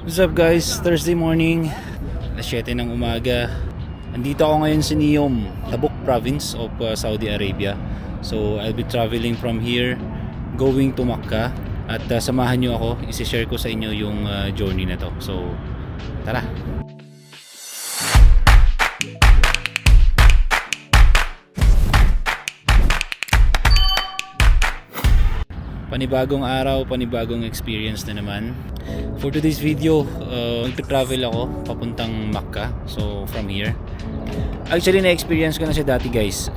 What's up guys? Thursday morning, alas 7 ng umaga. Andito ako ngayon sa Neom, Tabuk province of Saudi Arabia. So I'll be traveling from here going to Makkah. At samahan nyo ako, isi-share ko sa inyo yung journey na to. So tara! Panibagong araw, panibagong experience na naman. For today's video, mag-travel ako papuntang Makkah. So from here. Actually na-experience ko na siya dati guys.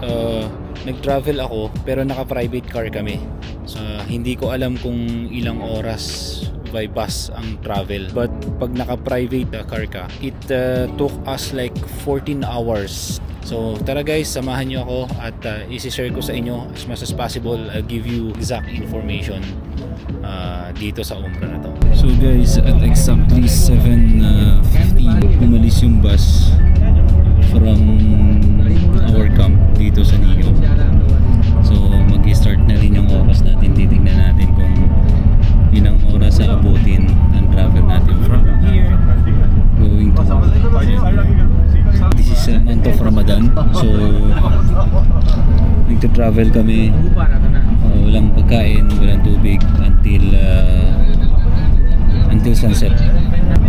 Nag-travel ako pero naka-private car kami. So hindi ko alam kung ilang oras by bus ang travel. But pag naka-private car ka, it took us like 14 hours. So tara guys, samahan nyo ako at isi-share ko sa inyo as much as possible. I'll give you exact information dito sa Umrah na to. So guys, at exactly 7:15 umalis yung bus from our camp dito sa Neom. So mag-start na rin yung oras natin. Titignan natin kung ilang oras sa abutin ang travel natin from here going to this is a month of Ramadan. So nagta-travel kami, walang pagkain, walang tubig until sunset.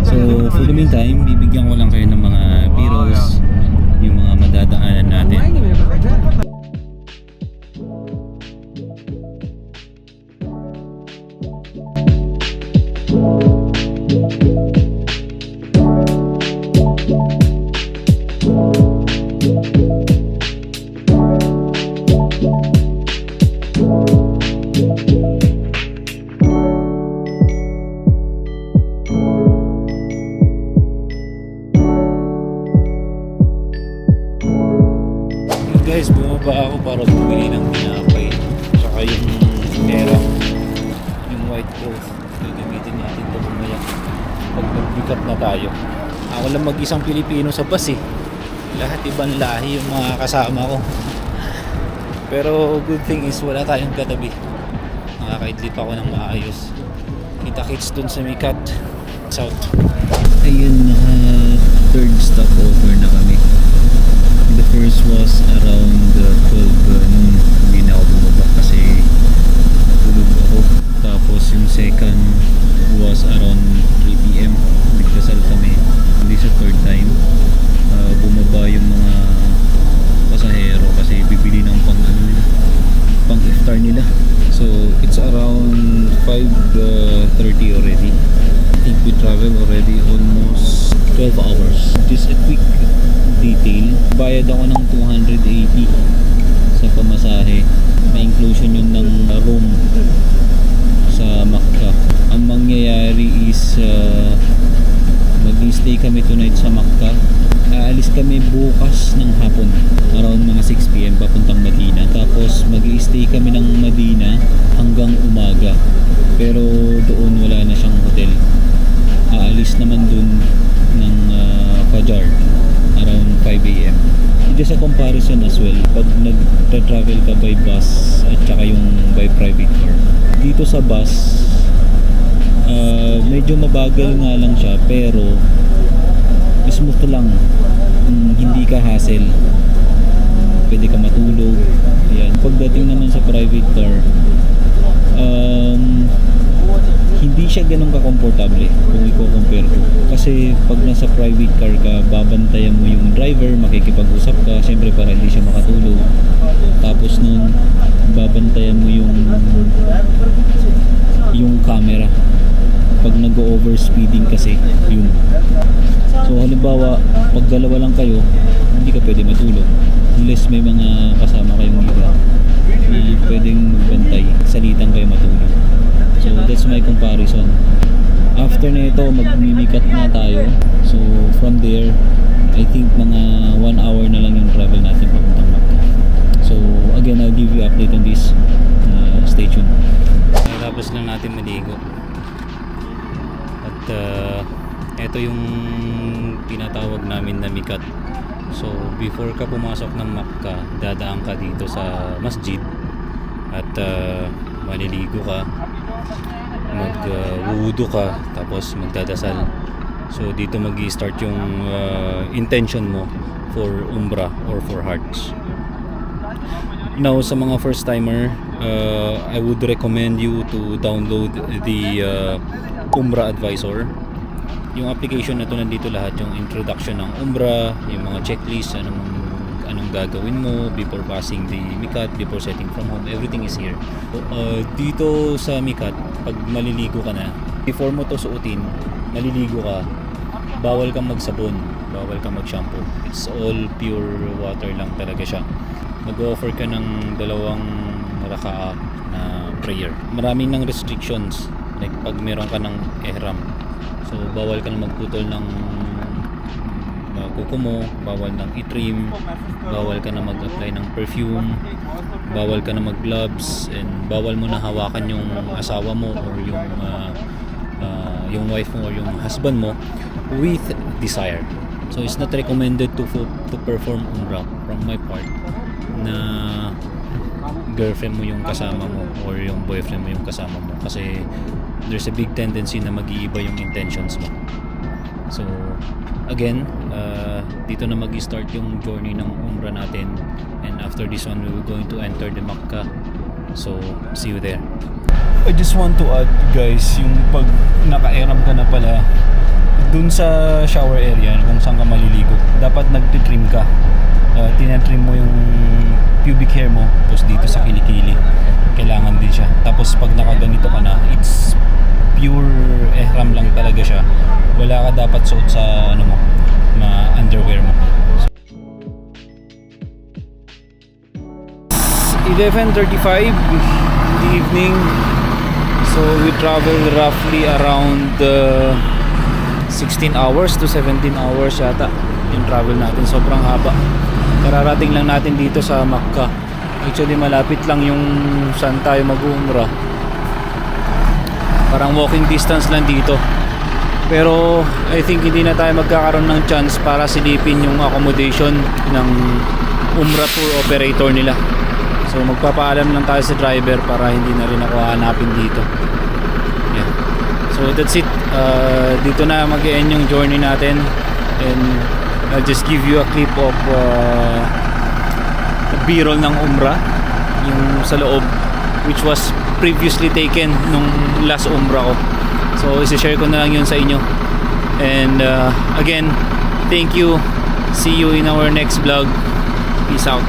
So for the meantime, bibigyan ko lang kayo ng mga biros, yung mga madadaanan natin. Guys, bumaba ako para bumili ng tinapay saka yung pera, yung white cloth gagamitin natin ito mamaya pag nag-pick up na tayo. Ako lang mag-isang Pilipino sa bus eh, lahat ibang lahi yung mga kasama ko. Pero good thing is wala tayong katabi, nakakaidlip ako ng maayos. Kita-kits dun sa Mikat South. Ayun, third stopover na kami. The first was around 12 noon. Hindi na ako bumaba kasi tulog ako. Tapos yung second was around 3 PM. Nagdasal kami. Hindi sa third time. Bumaba yung mga pasahero kasi bibili ng pang iftar nila. So it's around 5:30 already. I think we travel already almost 12 hours. Just a quick detail, bayad ako ng 280 sa pamasahe. May inclusion yun ng room sa Makkah. Ang mangyayari is mag-stay kami tonight sa Makkah. Aalis kami bukas ng hapon around mga 6 PM papuntang Madina. Tapos mag-stay kami ng Madina hanggang umaga. Pero doon wala na siyang hotel. Aalis naman dun ng Fajar around 5 AM. Just a comparison as well pag nag-travel ka by bus at saka yung by private car. Dito sa bus medyo mabagal nga lang siya pero smooth lang, hindi ka hassle, pwede ka matulog. Yan. Pagdating naman sa private car, hindi siya ganun ka-komportable kung i-compare ko. Kasi pag nasa private car ka, babantayan mo yung driver, makikipag-usap ka, syempre para hindi siya makatulog. Tapos nun, babantayan mo yung camera. Pag nag-overspeeding kasi, yun. So halimbawa, pag dalawa lang kayo, hindi ka pwede matulog. Unless may mga kasama kayong iba na pwedeng magbantay, salitan kayo matulog. So that's my comparison. After na ito, magmimikat na tayo. So from there, I think mga 1 hour na lang yung travel natin papuntang Makkah. So again, I'll give you update on this. Stay tuned. Tapos lang natin maligo. At ito yung tinatawag namin na mikat. So before ka pumasok ng Makkah, dadaan ka dito sa masjid at maliligo ka. wudu ka, tapos magdadasal. So dito mag-i-start yung intention mo for Umrah or for Hajj. Now sa mga first timer, I would recommend you to download the Umrah Advisor. Yung application na to, nandito lahat yung introduction ng Umrah, yung mga checklist, anong gagawin mo before passing the Mikat, before setting from home, everything is here. Dito sa Mikat, pag maliligo ka na, before mo to suotin, maliligo ka, bawal kang magsabon, bawal kang mag-shampoo. It's all pure water lang talaga siya. Mag-offer ka ng 2 raka'a na prayer. Maraming ng restrictions, like pag meron ka ng ihram, so bawal ka na magputol ng kuko mo, bawal nang i-trim, bawal ka na mag-apply ng perfume, bawal ka na mag-gloves, and bawal mo na hawakan yung asawa mo or yung wife mo or yung husband mo with desire. So it's not recommended to perform Umrah from my part na girlfriend mo yung kasama mo or yung boyfriend mo yung kasama mo, kasi there's a big tendency na mag-iiba yung intentions mo. So again, dito na mag-start yung journey ng Umrah natin, and after this one we will going to enter the Makkah. So see you there. I just want to add guys, yung pag naka-ihram ka na pala, dun sa shower area kung saan ka maliligo, dapat nagtitrim ka. Tinatrim mo yung pubic hair mo, tapos dito sa kilikili kailangan din siya. Tapos pag nakaganito ka na, it's pure ihram lang talaga siya. Wala ka dapat suot sa underwear mo. 11:35 in the evening. So we travel roughly around 16 hours to 17 hours yata yung travel natin. Sobrang haba. Kararating lang natin dito sa Makkah. Actually malapit lang yung saan tayo mag-umrah. Parang walking distance lang dito. Pero I think hindi na tayo magkakaroon ng chance para silipin yung accommodation ng Umrah tour operator nila. So magpapaalam lang tayo sa driver para hindi na rin ako hanapin dito. Yeah. So that's it. Dito na mag-e-end yung journey natin, and I'll just give you a clip of B-roll ng Umrah, yung sa loob, which was previously taken nung last Umrah ko. So isi-share ko na lang yun sa inyo. And again, thank you. See you in our next vlog. Peace out.